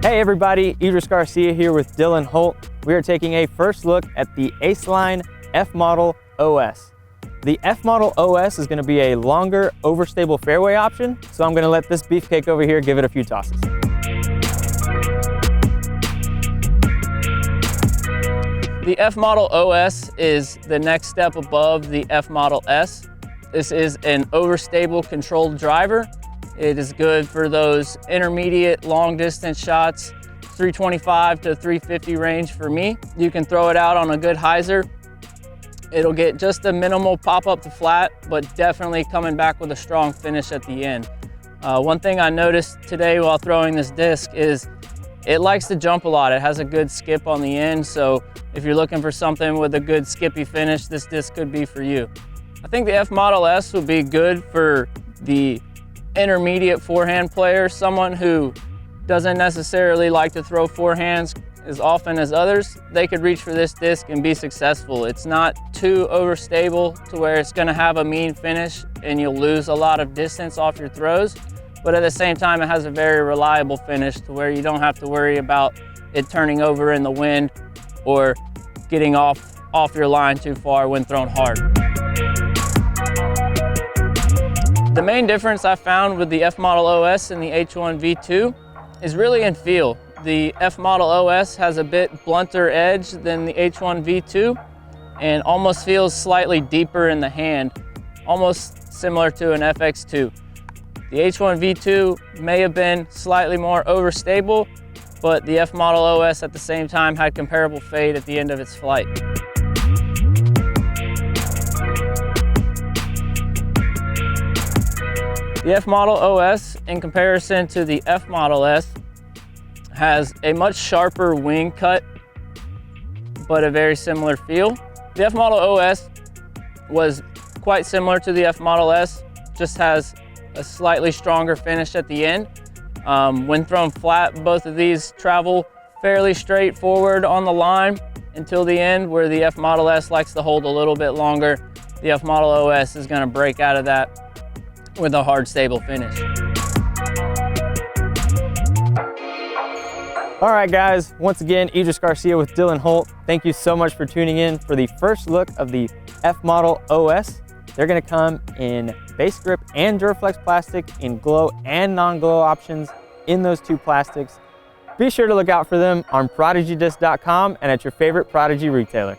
Hey everybody, Idris Garcia here with Dylan Holt. We are taking a first look at the Aceline F-Model OS. The F-Model OS is going to be a longer, overstable fairway option, so I'm going to let this beefcake over here give it a few tosses. The F-Model OS is the next step above the F-Model S. This is an overstable controlled driver. It is good for those intermediate long distance shots, 325 to 350 range for me. You can throw it out on a good hyzer. It'll get just a minimal pop up to flat, but definitely coming back with a strong finish at the end. One thing I noticed today while throwing this disc is it likes to jump a lot. It has a good skip on the end, so if you're looking for something with a good skippy finish, this disc could be for you. I think the F-Model S would be good for the intermediate forehand player, someone who doesn't necessarily like to throw forehands as often as others. They could reach for this disc and be successful. It's not too overstable to where it's going to have a mean finish and you'll lose a lot of distance off your throws, but at the same time it has a very reliable finish to where you don't have to worry about it turning over in the wind or getting off your line too far when thrown hard. The main difference I found with the F-Model OS and the H1 V2 is really in feel. The F-Model OS has a bit blunter edge than the H1 V2 and almost feels slightly deeper in the hand, almost similar to an FX2. The H1 V2 may have been slightly more overstable, but the F-Model OS at the same time had comparable fade at the end of its flight. The F-Model OS, in comparison to the F-Model S, has a much sharper wing cut, but a very similar feel. The F-Model OS was quite similar to the F-Model S, just has a slightly stronger finish at the end. When thrown flat, both of these travel fairly straightforward on the line until the end, where the F-Model S likes to hold a little bit longer. The F-Model OS is going to break out of that with a hard, stable finish. All right guys, once again, Idris Garcia with Dylan Holt. Thank you so much for tuning in for the first look of the F-Model OS. They're gonna come in base grip and Duraflex plastic, in glow and non-glow options in those two plastics. Be sure to look out for them on ProdigyDisc.com and at your favorite Prodigy retailer.